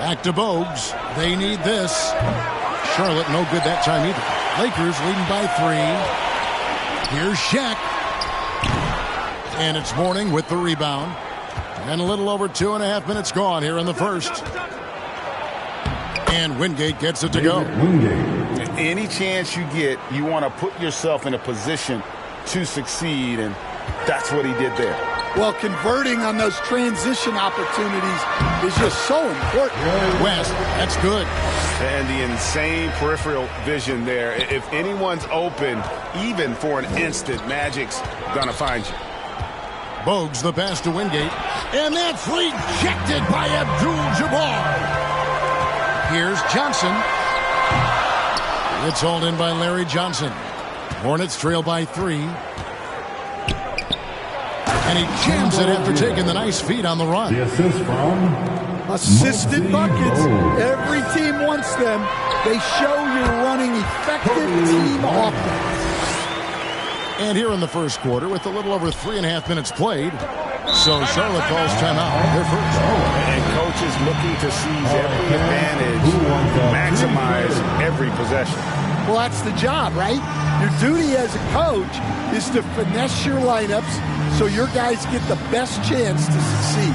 Back to Bogues. They need this. Charlotte no good that time either. Lakers leading by 3. Here's Shaq. And it's Mourning with the rebound. And a little over 2.5 minutes gone here in the first. And Wingate gets it to go. Any chance you get, you want to put yourself in a position to succeed, and that's what he did there. Well, converting on those transition opportunities is just so important. West, that's good. And the insane peripheral vision there. If anyone's open, even for an instant, Magic's going to find you. Bogues the pass to Wingate. And that's rejected by Abdul-Jabbar. Here's Johnson. It's hauled in by Larry Johnson. Hornets trail by 3. And he jams it after taking the nice feed on the run. The assist from assisted buckets. Every team wants them. They show you're running effective team offense. And here in the first quarter with a little over 3.5 minutes played. So Charlotte calls timeout. They're first. And coaches looking to seize every advantage, maximize every possession. Well, that's the job, right? Your duty as a coach is to finesse your lineups so your guys get the best chance to succeed.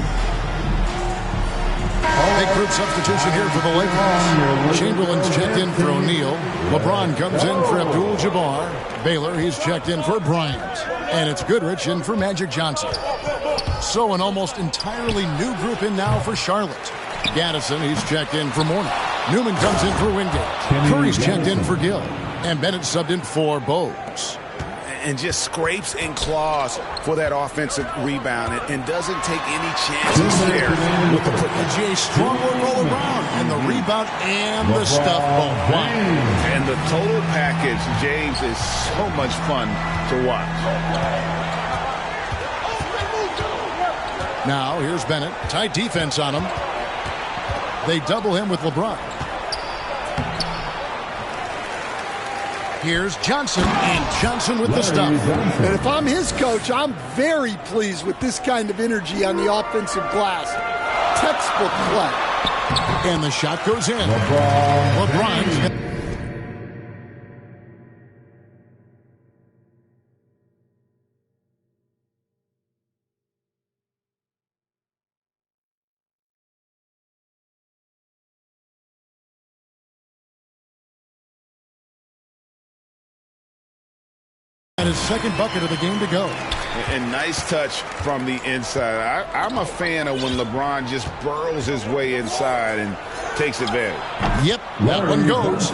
Big group substitution here for the Lakers. Chamberlain's checked in for O'Neal. LeBron comes in for Abdul-Jabbar. Baylor, he's checked in for Bryant. And it's Goodrich in for Magic Johnson. So an almost entirely new group in now for Charlotte. Gaddison, he's checked in for Mourning. Newman comes in for Wingate. Curry's checked in for Gill. And Bennett subbed in for Bogues. And just scrapes and claws for that offensive rebound and doesn't take any chances there with the football. Jay, strong work all around. And the rebound and the stuff both. Wow. And the total package, James, is so much fun to watch. Now, here's Bennett. Tight defense on him. They double him with LeBron. Here's Johnson, and Johnson with the stuff. And if I'm his coach, I'm very pleased with this kind of energy on the offensive glass. Textbook play. And the shot goes in. LeBron. His second bucket of the game to go. And nice touch from the inside. I'm a fan of when LeBron just burrows his way inside and takes advantage. Yep, that one goes.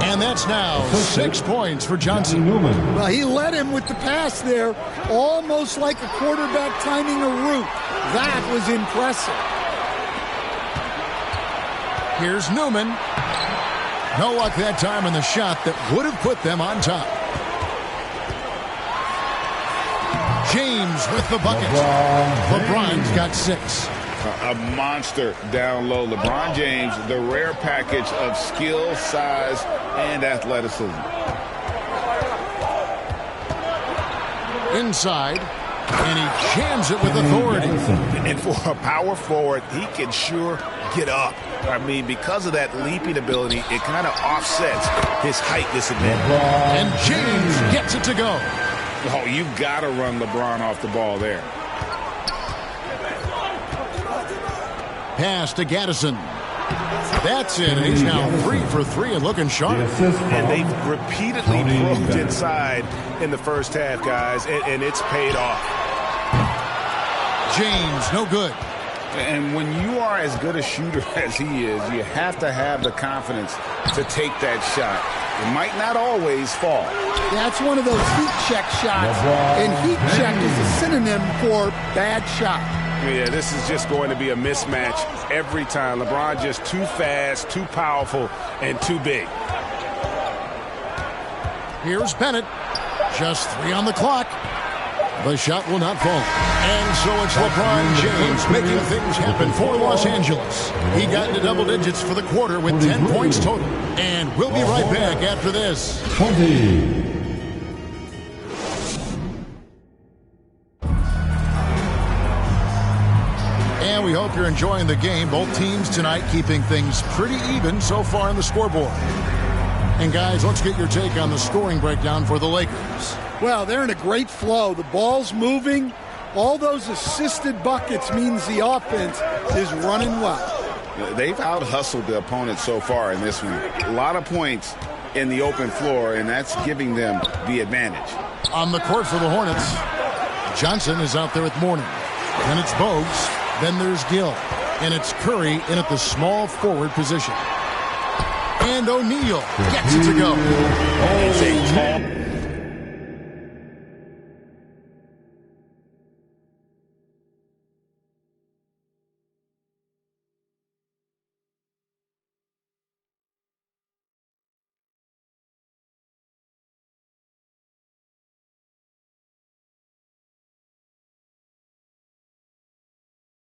And that's now 6 points for Johnson. Well, he led him with the pass there, almost like a quarterback timing a route. That was impressive. Here's Newman. No luck that time in the shot that would have put them on top. James with the bucket. LeBron's got 6. A monster down low. LeBron James, the rare package of skill, size, and athleticism. Inside, and he jams it with authority. And for a power forward, he can sure get up. I mean, because of that leaping ability, it kind of offsets his height disadvantage. And James gets it to go. Oh, you've got to run LeBron off the ball there. Pass to Gaddison. That's it. And he's now 3 for 3 and looking sharp. And they've repeatedly probed inside in the first half, guys, and it's paid off. James, no good. And when you are as good a shooter as he is, you have to have the confidence to take that shot. It might not always fall. That's one of those heat check shots. And heat check is a synonym for bad shot. Yeah, this is just going to be a mismatch every time. LeBron just too fast, too powerful, and too big. Here's Bennett. Just 3 on the clock. The shot will not fall. And so it's LeBron James making things happen for Los Angeles. He got into double digits for the quarter with 10 points total. And we'll be right back after this. 20. And we hope you're enjoying the game. Both teams tonight keeping things pretty even so far on the scoreboard. And guys, let's get your take on the scoring breakdown for the Lakers. Well, they're in a great flow. The ball's moving. All those assisted buckets means the offense is running well. They've out-hustled the opponent so far in this one. A lot of points in the open floor, and that's giving them the advantage. On the court for the Hornets, Johnson is out there with Mourning. Then it's Bogues. Then there's Gill. And it's Curry in at the small forward position. And O'Neal gets it to go. It's a tall...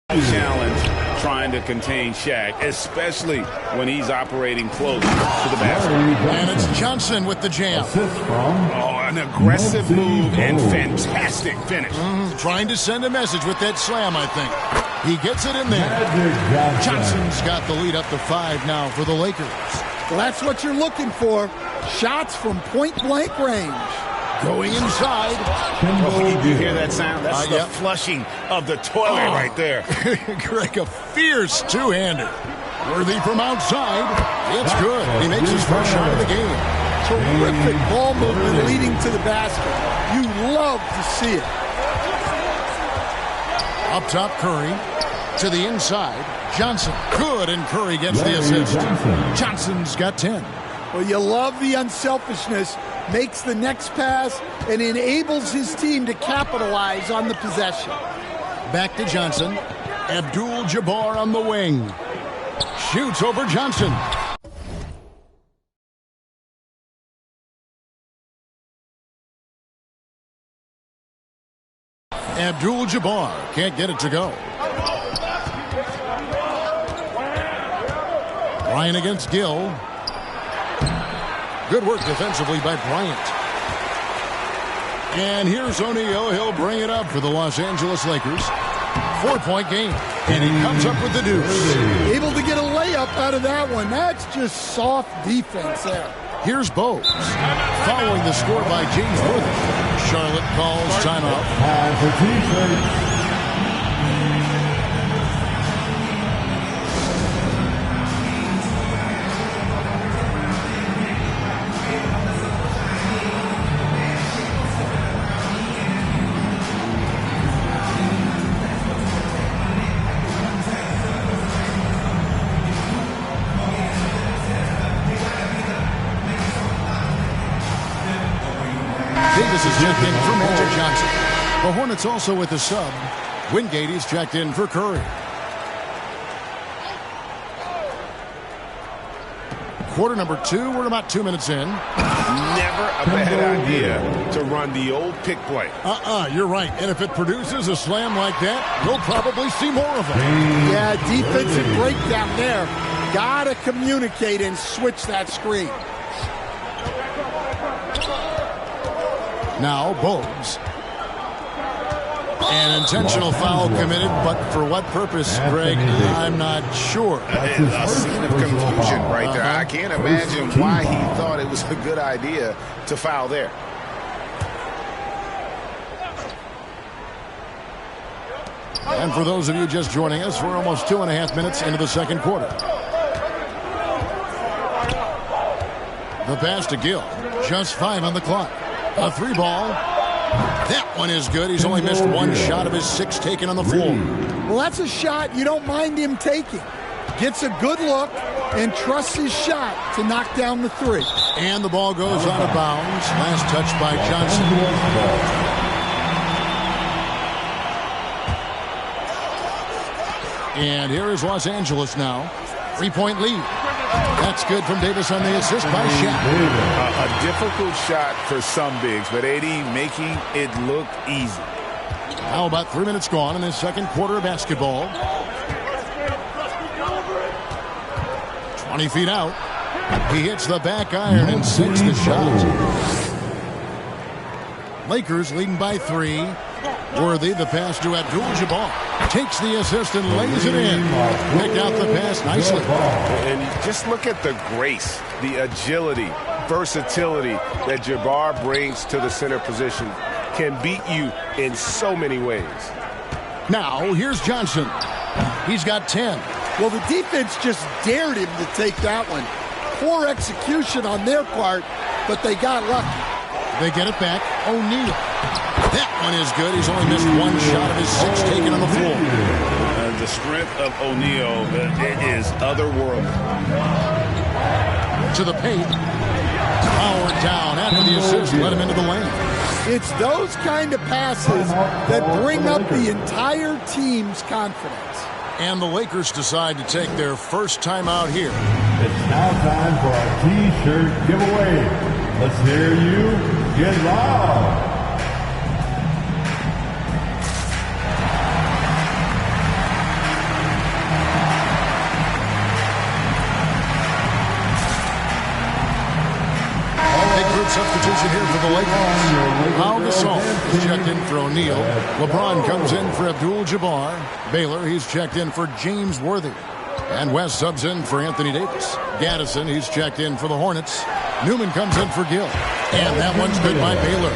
challenge trying to contain Shaq, especially when he's operating close to the basket. And it's Johnson with the jam. Oh, an aggressive move and fantastic finish. Trying to send a message with that slam, I think. He gets it in there. Johnson's got the lead up to 5 now for the Lakers. Well, that's what you're looking for. Shots from point-blank range. Going inside. Oh, you hear that sound? That's the flushing of the toilet right there. Greg, a fierce two-hander. Worthy from outside. It's good. He makes his first shot of the game. Terrific ball movement leading to the basket. You love to see it. Up top, Curry. To the inside. Johnson. Good, and Curry gets the assist. Johnson's got 10. Well, you love the unselfishness. Makes the next pass and enables his team to capitalize on the possession. Back to Johnson. Abdul-Jabbar on the wing. Shoots over Johnson. Abdul-Jabbar can't get it to go. Bryant against Gill. Good work defensively by Bryant. And here's O'Neal. He'll bring it up for the Los Angeles Lakers. 4-point game. And he comes up with the deuce. Able to get a layup out of that one. That's just soft defense there. Here's Bogues. Following the score by James Worthy. Charlotte calls timeout. Davis is checked in for Magic Johnson. The Hornets also with the sub. Wingate is checked in for Curry. Quarter number 2. We're about 2 minutes in. Never a bad idea to run the old pick play. You're right. And if it produces a slam like that, you'll probably see more of them. Yeah, defensive breakdown there. Gotta communicate and switch that screen. Now Bogues. An intentional foul committed, but for what purpose, Greg, I'm not sure. A scene of confusion right there. I can't imagine why he thought it was a good idea to foul there. And for those of you just joining us, we're almost 2.5 minutes into the second quarter. The pass to Gill. Just 5 on the clock. A 3 ball. That one is good. He's only missed 1 shot of his 6 taken on the floor. Well, that's a shot you don't mind him taking. Gets a good look and trusts his shot to knock down the 3. And the ball goes out of bounds. Last touch by Johnson. And here is Los Angeles now. 3-point lead. That's good from Davis on the assist by Shaq. A difficult shot for some bigs, but AD making it look easy. Now about 3 minutes gone in the second quarter of basketball. 20 feet out. He hits the back iron and sinks the shot. Lakers leading by 3. Worthy, the pass to Abdul-Jabbar. Takes the assist and lays it in. Picked out the pass nicely. And just look at the grace, the agility, versatility that Jabbar brings to the center position. Can beat you in so many ways. Now, here's Johnson. He's got 10. Well, the defense just dared him to take that one. Poor execution on their part, but they got lucky. They get it back. O'Neal. That one is good. He's only missed one shot of his 6 taken on the floor. The strength of O'Neal is otherworldly. To the paint. Powered down after the assist. Let him into the lane. It's those kind of passes that bring up the entire team's confidence. And the Lakers decide to take their first time out here. It's now time for our T-shirt giveaway. Let's hear you get loud. Substitution here for the Lakers. Pau Gasol is checked in for O'Neal. LeBron comes in for Abdul-Jabbar. Baylor, he's checked in for James Worthy. And West subs in for Anthony Davis. Gaddison, he's checked in for the Hornets. Newman comes in for Gill. And that one's good by Baylor.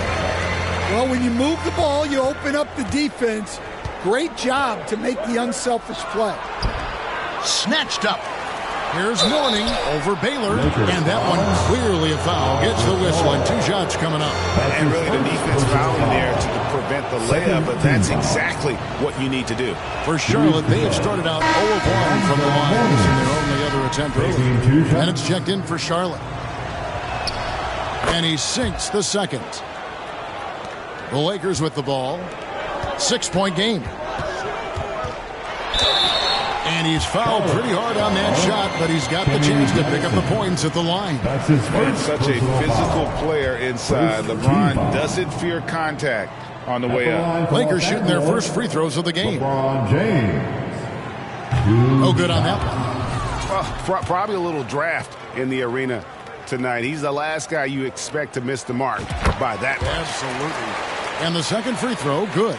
Well, when you move the ball, you open up the defense. Great job to make the unselfish play. Snatched up. Here's Mourning over Baylor, and that one clearly a foul. Gets the whistle, and 2 shots coming up. And really the defense fouling there to prevent the layup, but that's exactly what you need to do. For Charlotte, they have started out 0 of 1 from the line in their only other attempt early. And it's checked in for Charlotte. And he sinks the second. The Lakers with the ball. 6-point game. And he's fouled pretty hard on that shot, but he's got the chance to pick up the points at the line. That's his He's such a physical player inside. LeBron doesn't fear contact on the way up. Lakers shooting their first free throws of the game. LeBron James. No good on that one. Well, probably a little draft in the arena tonight. He's the last guy you expect to miss the mark by that much. Absolutely. And the second free throw, good.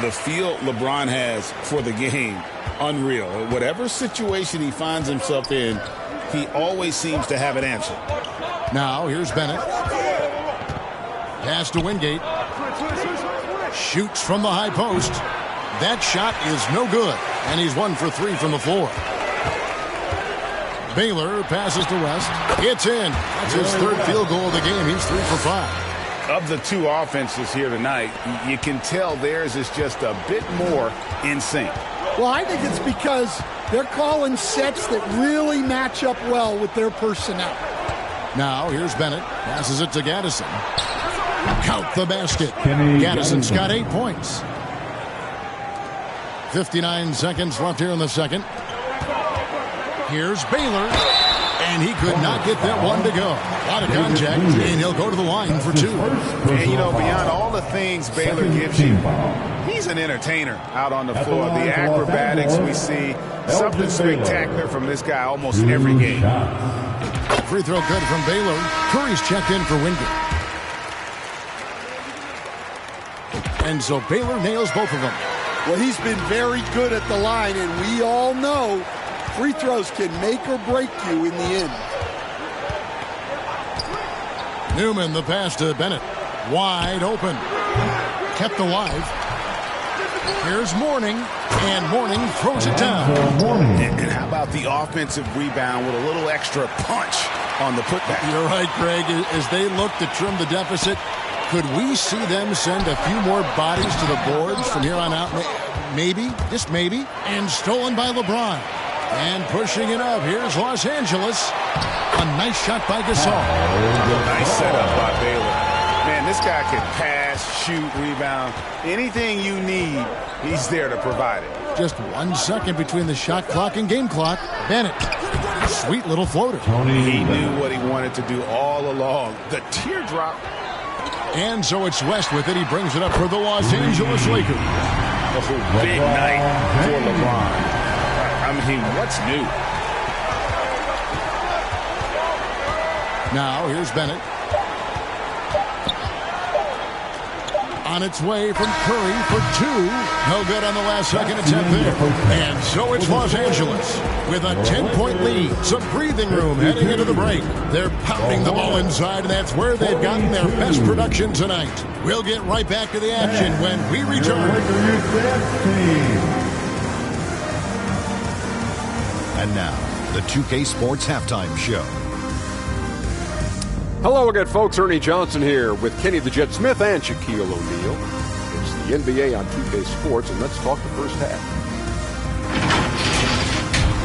The feel LeBron has for the game, unreal. Whatever situation he finds himself in, he always seems to have an answer. Now, here's Bennett. Pass to Wingate. Shoots from the high post. That shot is no good. And he's 1 for 3 from the floor. Baylor passes to West. It's in. That's his 3rd field goal of the game. He's 3 for 5. Of the 2 offenses here tonight, you can tell theirs is just a bit more in sync. Well, I think it's because they're calling sets that really match up well with their personnel. Now, here's Bennett. Passes it to Gaddison. Count the basket. Gaddison's got 8 points. 59 seconds left here in the second. Here's Baylor. And he could not get that one to go. A lot of contact, and he'll go to the line for 2. And, you know, beyond all the things Baylor gives you, he's an entertainer out on the floor. The acrobatics we see, something spectacular from this guy almost every game. Free throw good from Baylor. Curry's checked in for Wingate. And so Baylor nails both of them. Well, he's been very good at the line, and we all know free throws can make or break you in the end. Newman, the pass to Bennett. Wide open. Kept alive. Here's Mourning, and Mourning throws it down. And how about the offensive rebound with a little extra punch on the putback? You're right, Greg. As they look to trim the deficit, could we see them send a few more bodies to the boards from here on out? Maybe, just maybe. And stolen by LeBron. And pushing it up. Here's Los Angeles. A nice shot by Gasol. Nice setup by Baylor. Man, this guy can pass, shoot, rebound. Anything you need, he's there to provide it. Just 1 second between the shot clock and game clock. Bennett. Sweet little floater. He knew what he wanted to do all along. The teardrop. And so it's West with it. He brings it up for the Los Angeles Lakers. Oh, big night for LeBron. I mean, what's new? Now, here's Bennett. On its way from Curry for 2. No good on the last second attempt there. And so it's Los Angeles with a 10-point lead. Some breathing room heading into the break. They're pounding the ball inside, and that's where they've gotten their best production tonight. We'll get right back to the action when we return. And now, the 2K Sports Halftime Show. Hello again, folks. Ernie Johnson here with Kenny the Jet Smith and Shaquille O'Neal. It's the NBA on 2K Sports, and let's talk the first half.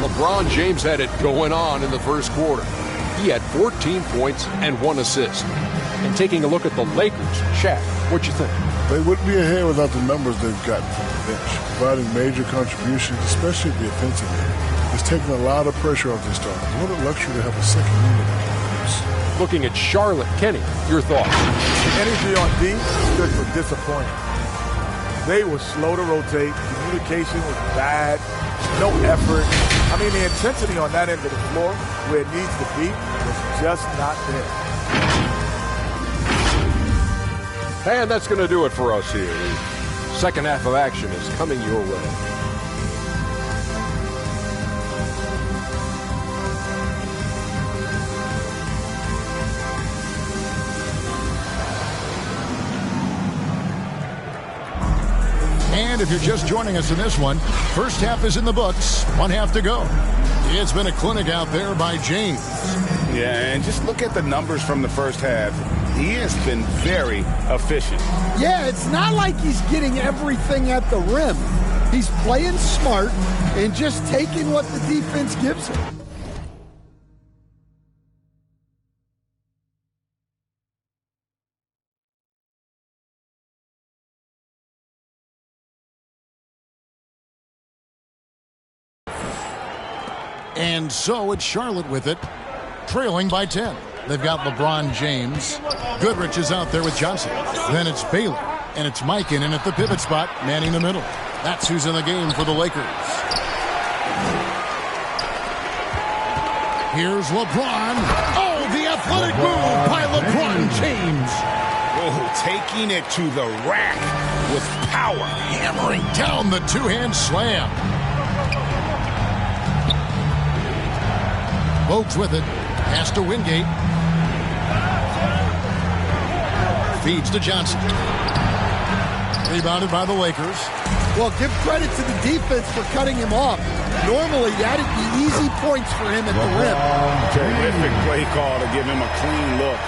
LeBron James had it going on in the first quarter. He had 14 points and 1 assist. And taking a look at the Lakers, Shaq, what you think? They wouldn't be ahead without the numbers they've gotten from the bench, providing major contributions, especially at the offensive end. It's taken a lot of pressure off their starters. What a luxury to have a second unit on offense. Looking at Charlotte, Kenny, your thoughts? Energy on D stood for disappointing. They were slow to rotate. Communication was bad. No effort. I mean, the intensity on that end of the floor, where it needs to be, was just not there. And that's going to do it for us here. The second half of action is coming your way. And if you're just joining us in this one, first half is in the books. 1 half to go. It's been a clinic out there by James. Yeah, and just look at the numbers from the first half. He has been very efficient. Yeah, it's not like he's getting everything at the rim. He's playing smart and just taking what the defense gives him. And so it's Charlotte with it, trailing by 10. They've got LeBron James. Goodrich is out there with Johnson. Then it's Baylor, and it's Mikan in at the pivot spot, manning the middle. That's who's in the game for the Lakers. Here's LeBron. Oh, the athletic move by LeBron James. Oh, taking it to the rack with power. Hammering down the two-hand slam. Bogues with it. Pass to Wingate. Feeds to Johnson. Rebounded by the Lakers. Well, give credit to the defense for cutting him off. Normally, that'd be easy points for him at the rim. Terrific play call to give him a clean look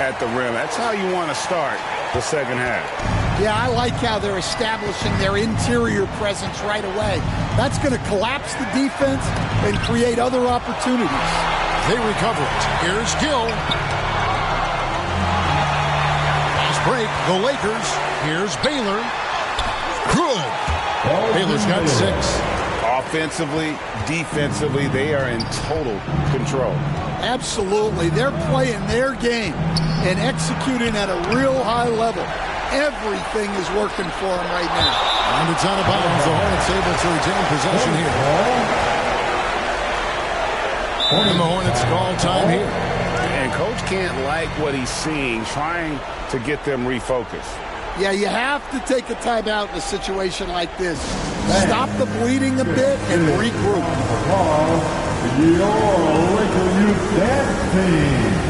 at the rim. That's how you want to start the second half. Yeah, I like how they're establishing their interior presence right away. That's going to collapse the defense and create other opportunities. They recover it. Here's Gill. Fast break. The Lakers. Here's Baylor. Good. Baylor's got 6. Offensively, defensively, they are in total control. Absolutely. They're playing their game and executing at a real high level. Everything is working for them right now. And it's out of bounds. The Hornets able to retain possession here. And the Hornets call time here. And Coach can't like what he's seeing, trying to get them refocused. Yeah, you have to take a timeout in a situation like this. Stop the bleeding a bit and regroup. Your Laker Youth Dance Team.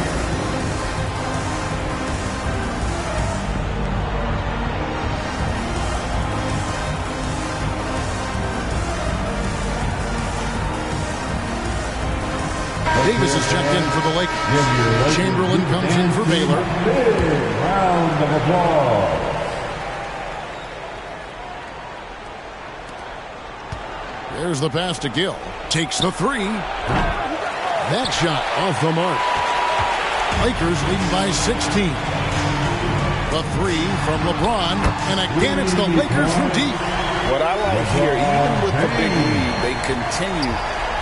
Davis is checked in for the Lakers. Chamberlain comes in for Baylor. Big round of applause. There's the pass to Gill. Takes the 3. That shot off the mark. Lakers leading by 16. The 3 from LeBron. And again, it's the Lakers from deep. What I like here, even with the big lead, they continue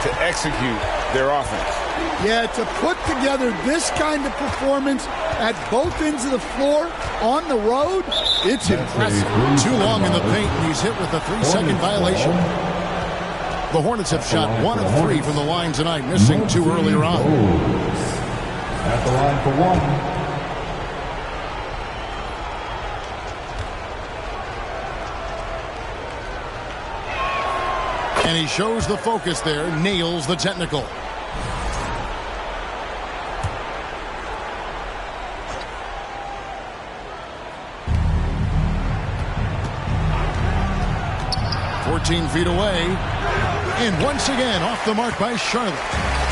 to execute their offense. Yeah, to put together this kind of performance at both ends of the floor on the road, it's impressive. Too long in the paint, and he's hit with a 3-second violation. The Hornets have shot 1 of 3 from the line tonight, missing 2 earlier on. At the line for 1. And he shows the focus there, nails the technical. Feet away, and once again off the mark by Charlotte.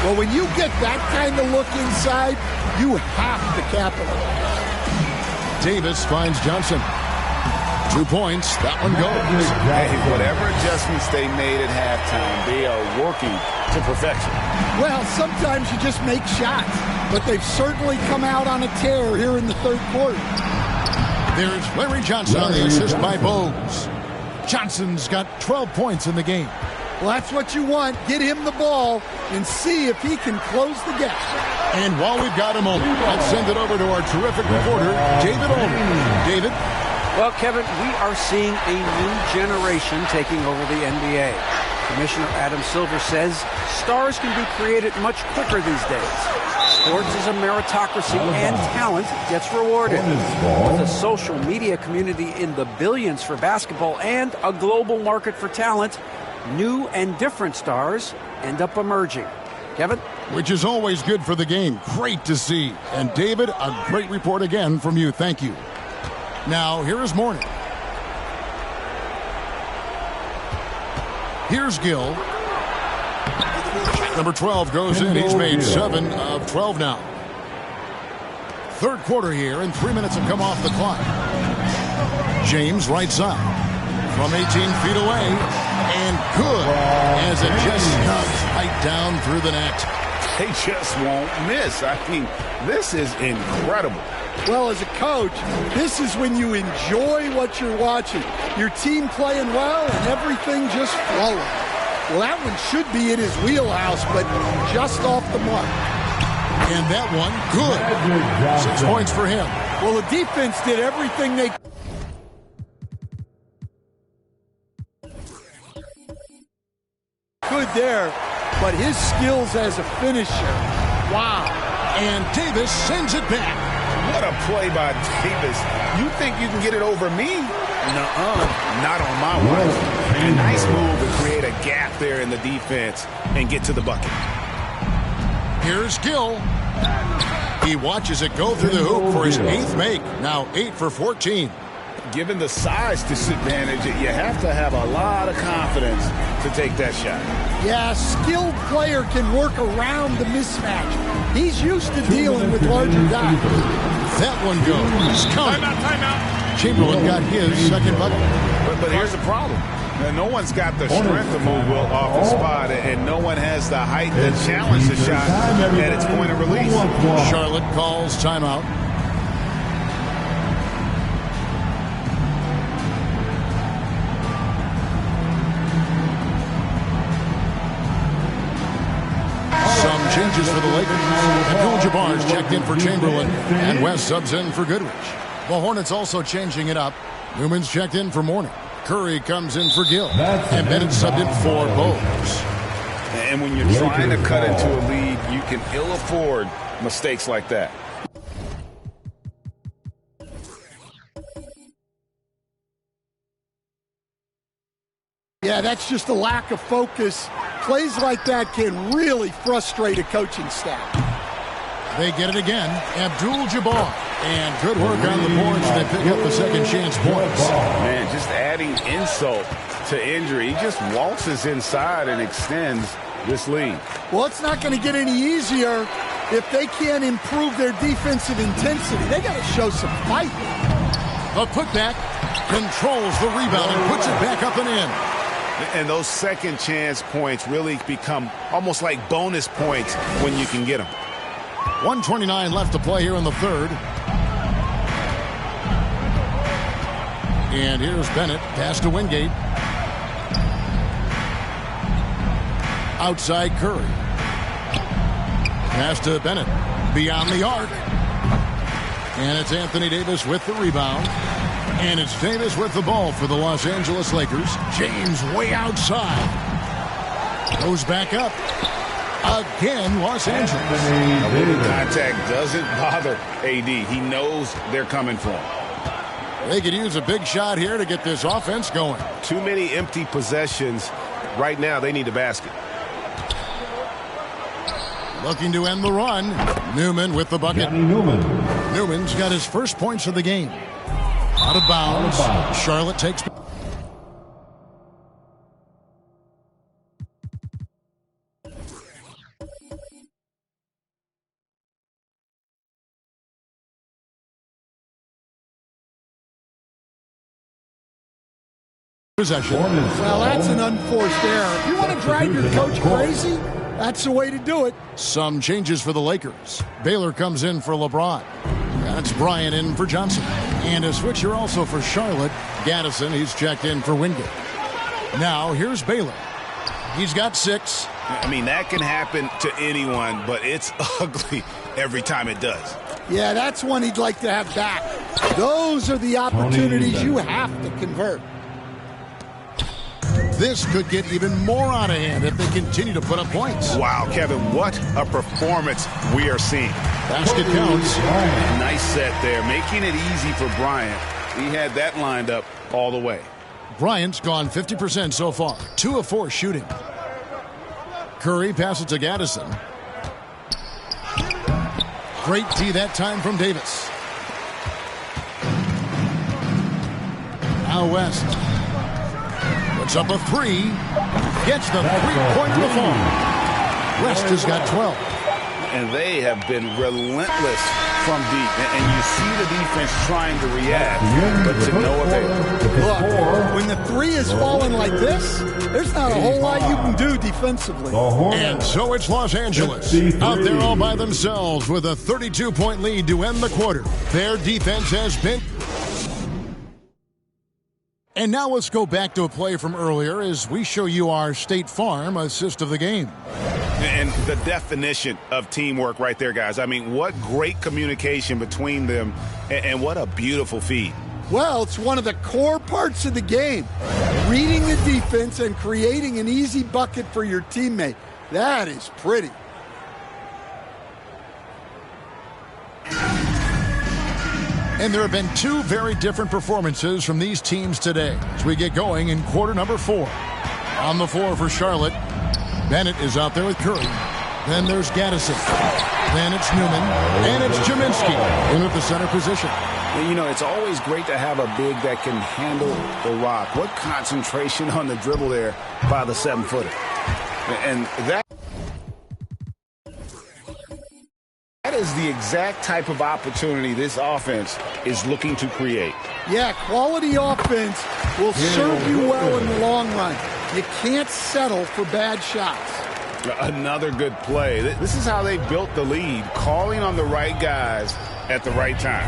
Well, when you get that kind of look inside, you have to capitalize. Davis finds Johnson. 2 points. That one goes. Hey, whatever adjustments they made at halftime, they are working to perfection. Well, sometimes you just make shots, but they've certainly come out on a tear here in the third quarter. There's Larry Johnson on the assist by Bowes. Johnson's got 12 points in the game. Well, that's what you want. Get him the ball and see if he can close the gap. And while we've got a moment, let's send it over to our terrific reporter, David Olman. David? Well, Kevin, we are seeing a new generation taking over the NBA. Commissioner Adam Silver says stars can be created much quicker these days. Sports is a meritocracy and talent gets rewarded. With a social media community in the billions for basketball and a global market for talent, new and different stars end up emerging. Kevin? Which is always good for the game. Great to see. And David, a great report again from you. Thank you. Now, here is Mourning. Here's Gill. Number 12 goes in. He's made 7 of 12 now. Third quarter here, and 3 minutes have come off the clock. James, right side. From 18 feet away. And good, as it just snugs right down through the net. They just won't miss. I mean, this is incredible. Well, as a coach, this is when you enjoy what you're watching. Your team playing well and everything just flowing. Well, that one should be in his wheelhouse, but just off the mark. And that one, good. 6 points for him. Well, the defense did everything they could there, but his skills as a finisher, wow. And Davis sends it back. What a play by Davis. You think you can get it over me? Nuh-uh. Not on my watch. A nice move to create a gap there in the defense and get to the bucket. Here's Gill. He watches it go through the hoop for his 8th make. Now 8 for 14. Given the size disadvantage, you have to have a lot of confidence to take that shot. Yeah, a skilled player can work around the mismatch. He's used to dealing with larger guys. That one goes. Timeout. Chamberlain got his second bucket. But here's the problem. No one's got the strength to move Will off the spot, and no one has the height to challenge the shot at its point of release. Charlotte calls timeout. Some changes for the Lakers. Abdul-Jabbar's checked in for Chamberlain, and West subs in for Goodrich. The Hornets also changing it up. Newman's checked in for Mourning. Curry comes in for Gill. And Bennett subbed in for Bowes. And when you're trying to cut into a lead, you can ill afford mistakes like that. Yeah, that's just a lack of focus. Plays like that can really frustrate a coaching staff. They get it again. Abdul-Jabbar. And good work on the boards. They pick up the second chance points. Man, just adding insult to injury. He just waltzes inside and extends this lead. Well, it's not going to get any easier if they can't improve their defensive intensity. They got to show some fight. The putback controls the rebound and puts it back up and in. And those second chance points really become almost like bonus points when you can get them. 1:29 left to play here in the third. And here's Bennett. Pass to Wingate. Outside Curry. Pass to Bennett. Beyond the arc. And it's Anthony Davis with the rebound. And it's Davis with the ball for the Los Angeles Lakers. James way outside. Goes back up. Again, Los Angeles. A little contact doesn't bother AD. He knows they're coming for him. They could use a big shot here to get this offense going. Too many empty possessions Right now, they need a basket. Looking to end the run. Newman with the bucket. Johnny Newman. Newman's got his first points of the game. Out of bounds. Charlotte takes possession. Well, that's an unforced error. If you want to drive your coach crazy, that's the way to do it. Some changes for the Lakers. Baylor comes in for LeBron. That's Bryant in for Johnson. And a switcher also for Charlotte. Gaddison, he's checked in for Wingate. Now, here's Baylor. He's got 6. I mean, that can happen to anyone, but it's ugly every time it does. Yeah, that's one he'd like to have back. Those are the opportunities you have to convert. This could get even more out of hand if they continue to put up points. Wow, Kevin, what a performance we are seeing. Basket counts. Nice set there, making it easy for Bryant. He had that lined up all the way. Bryant's gone 50% so far. 2 of 4 shooting. Curry passes to Gaddison. Great D that time from Davis. Now West. Puts up a 3. Gets the three-point to fall. West has got 12. And they have been relentless from deep. And you see the defense trying to react, but to no avail. Look, when the 3 is falling like this, there's not a whole lot you can do defensively. And so it's Los Angeles out there all by themselves with a 32-point lead to end the quarter. Their defense has been... And now let's go back to a play from earlier as we show you our State Farm assist of the game. And the definition of teamwork right there, guys. I mean, what great communication between them, and what a beautiful feed. Well, it's one of the core parts of the game. Reading the defense and creating an easy bucket for your teammate. That is pretty. And there have been 2 very different performances from these teams today as we get going in quarter number 4. On the floor for Charlotte, Bennett is out there with Curry. Then there's Gaddison. Then it's Newman. And it's Jaminski in at the center position. And, you know, it's always great to have a big that can handle the rock. What concentration on the dribble there by the 7-footer. And that is the exact type of opportunity this offense is looking to create. Yeah, quality offense will serve you well in the long run. You can't settle for bad shots. Another good play. This is how they built the lead, calling on the right guys at the right time.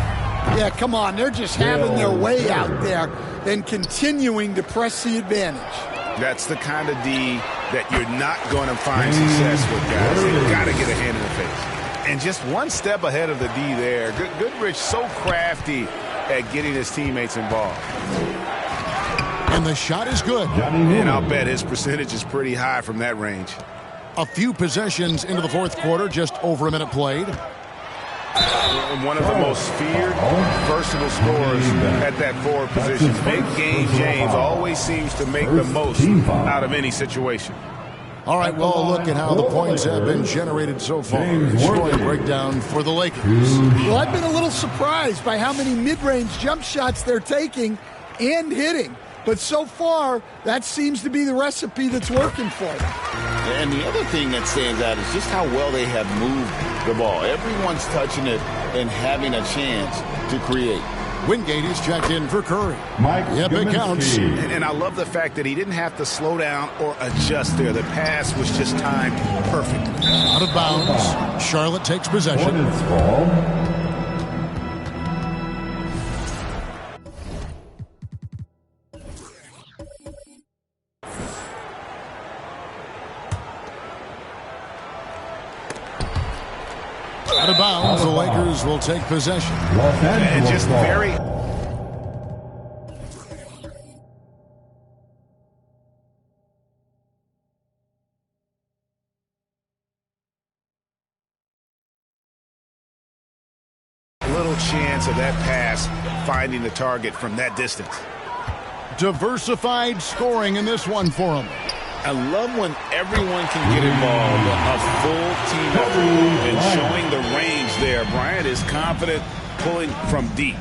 Yeah, come on. They're just having their way out there and continuing to press the advantage. That's the kind of D that you're not going to find success with, guys. You've got to get a hand in the face. And just one step ahead of the D there. Goodrich so crafty at getting his teammates involved. And the shot is good. And I'll bet his percentage is pretty high from that range. A few possessions into the fourth quarter, just over a minute played. One of the most feared, versatile scorers at that forward position. Big game James always seems to make the most out of any situation. All right, well, a look at how the points have been generated so far. Scoring breakdown for the Lakers. Well, I've been a little surprised by how many mid-range jump shots they're taking and hitting. But so far, that seems to be the recipe that's working for them. And the other thing that stands out is just how well they have moved the ball. Everyone's touching it and having a chance to create. Wingate is checked in for Curry. Yep, it counts. And I love the fact that he didn't have to slow down or adjust there. The pass was just timed perfectly. Out of bounds. Charlotte takes possession. Out of bounds, the Lakers will take possession. And just very... little chance of that pass finding the target from that distance. Diversified scoring in this one for him. I love when everyone can get involved, a full team effort, and showing the range there. Bryant is confident pulling from deep.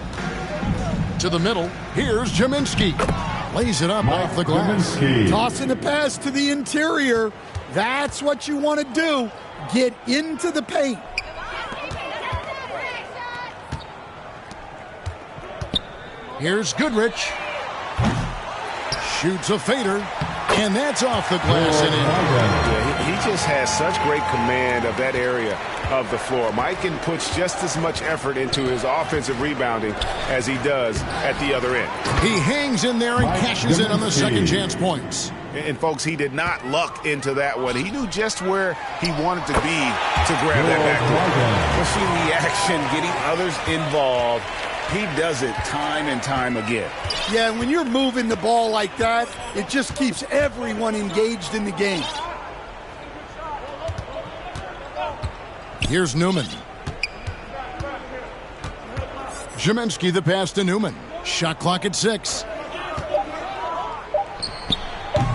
To the middle, here's Jaminski. Lays it up off the glass. Tossing the pass to the interior. That's what you want to do. Get into the paint. Here's Goodrich. Shoots a fader, and that's off the glass and in. Yeah, he just has such great command of that area of the floor. Mikan puts just as much effort into his offensive rebounding as he does at the other end. He hangs in there and cashes in on the second chance points. And folks, he did not luck into that one. He knew just where he wanted to be to grab that backboard. Pushing the action, getting others involved. He does it time and time again. Yeah, when you're moving the ball like that, it just keeps everyone engaged in the game. Here's Newman. Jaminski the pass to Newman. Shot clock at 6.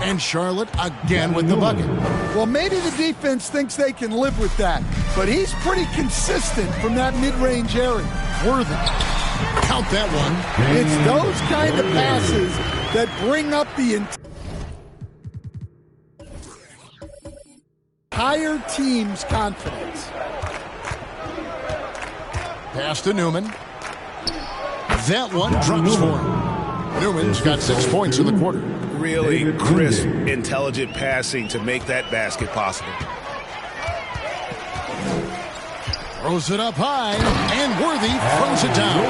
And Charlotte again with the bucket. Well, maybe the defense thinks they can live with that, but he's pretty consistent from that mid-range area. Worthy. Count that one. It's those kind of passes that bring up the entire team's confidence. Pass to Newman. That one drops for him. Newman's got 6 points in the quarter. Really crisp, intelligent passing to make that basket possible. Throws it up high, and Worthy throws it down.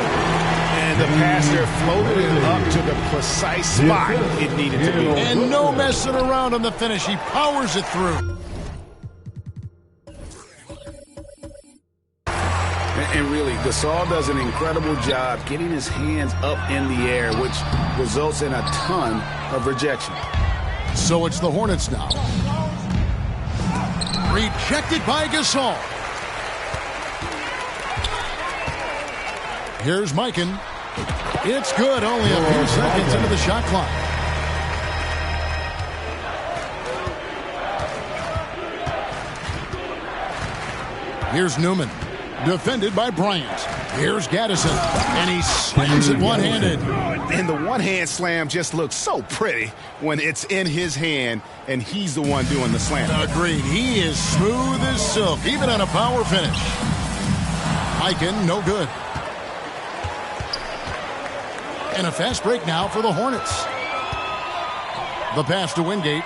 And the passer floated it up to the precise spot it needed to be. And no messing around on the finish. He powers it through. And really, Gasol does an incredible job getting his hands up in the air, which results in a ton of rejection. So it's the Hornets now. Rejected by Gasol. Here's Mikan. It's good, only a few seconds into the shot clock. Here's Newman. Defended by Bryant. Here's Gaddison, and he slams it one-handed. And the one-hand slam just looks so pretty when it's in his hand, and he's the one doing the slam. Agreed. He is smooth as silk, even on a power finish. Mikan, no good. And a fast break now for the Hornets. The pass to Wingate.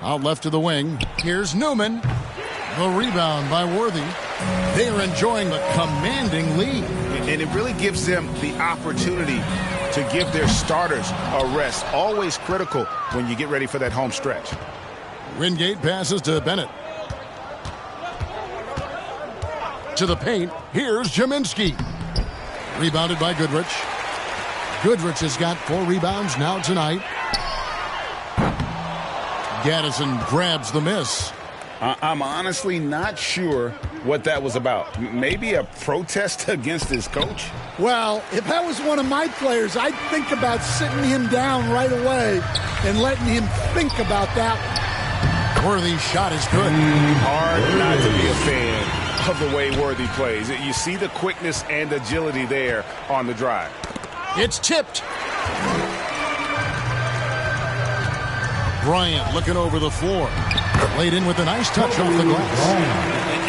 Out left to the wing. Here's Newman. The rebound by Worthy. They are enjoying the commanding lead. And it really gives them the opportunity to give their starters a rest. Always critical when you get ready for that home stretch. Wingate passes to Bennett. To the paint. Here's Jaminski. Rebounded by Goodrich. Goodrich has got 4 rebounds now tonight. Gaddison grabs the miss. I'm honestly not sure what that was about. Maybe a protest against his coach? Well, if that was one of my players, I'd think about sitting him down right away and letting him think about that one. Worthy's shot is good. Hard not to be a fan of the way Worthy plays. You see the quickness and agility there on the drive. It's tipped. Bryant looking over the floor. Laid in with a nice touch off the glass.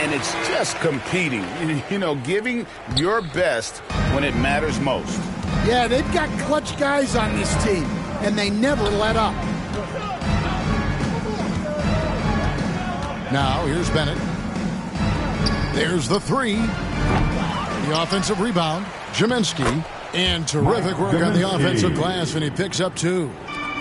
And it's just competing. You know, giving your best when it matters most. Yeah, they've got clutch guys on this team, and they never let up. Now, here's Bennett. There's the 3. The offensive rebound. Jaminski. And terrific work on the offensive glass, and he picks up 2.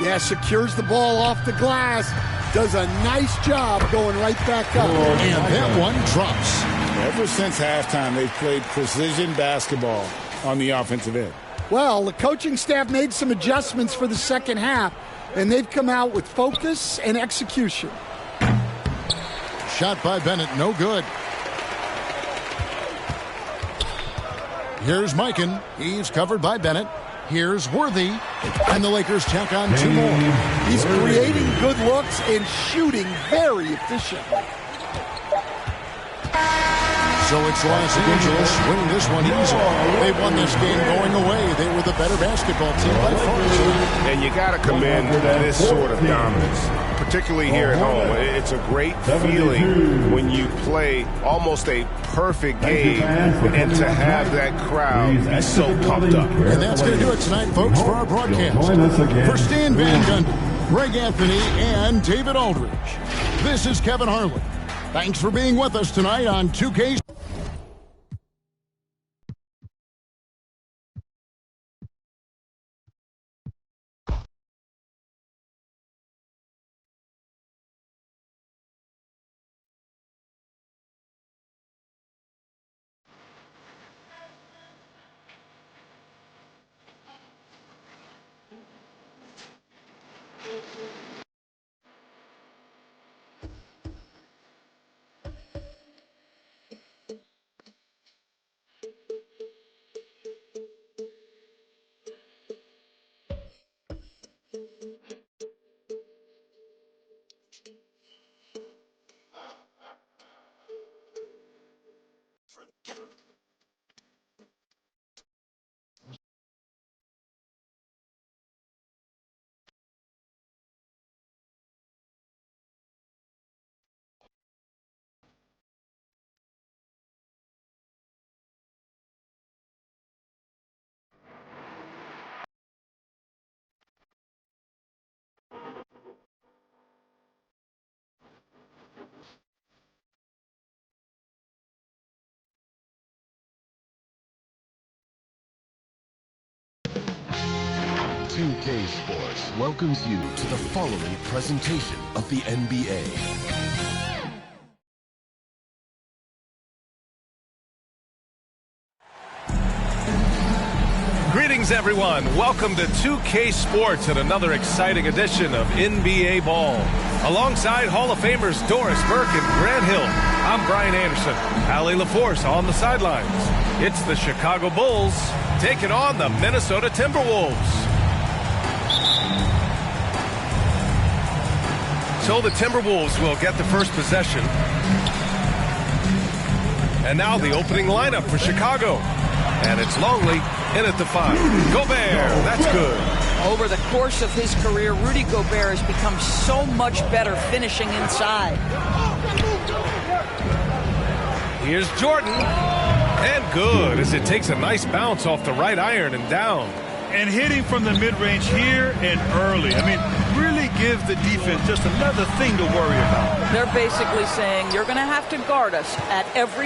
Yeah, secures the ball off the glass. Does a nice job going right back up. And that one drops. Ever since halftime, they've played precision basketball on the offensive end. Well, the coaching staff made some adjustments for the second half, and they've come out with focus and execution. Shot by Bennett, no good. Here's Mikan. He's covered by Bennett. Here's Worthy. And the Lakers tack on 2 more. He's creating good looks and shooting very efficiently. So it's Los Angeles winning this one easily. They won this game going away. They were the better basketball team by far tonight. And you got to commend this sort of dominance, particularly here at home. It's a great feeling when you play almost a perfect game and to have that crowd be so pumped up. And that's going to do it tonight, folks, for our broadcast. For Stan Van Gundy, Greg Anthony, and David Aldridge, this is Kevin Harlan. Thanks for being with us tonight on 2K. K Sports welcomes you to the following presentation of the NBA. Greetings, everyone. Welcome to 2K Sports and another exciting edition of NBA Ball. Alongside Hall of Famers Doris Burke and Grant Hill, I'm Brian Anderson. Allie LaForce on the sidelines. It's the Chicago Bulls taking on the Minnesota Timberwolves. So the Timberwolves will get the first possession. And now the opening lineup for Chicago. And it's Longley in at the 5. Gobert, that's good. Over the course of his career, Rudy Gobert has become so much better finishing inside. Here's Jordan. And good as it takes a nice bounce off the right iron and down. And hitting from the mid-range here and early. I mean, really gives the defense just another thing to worry about. They're basically saying, you're going to have to guard us at every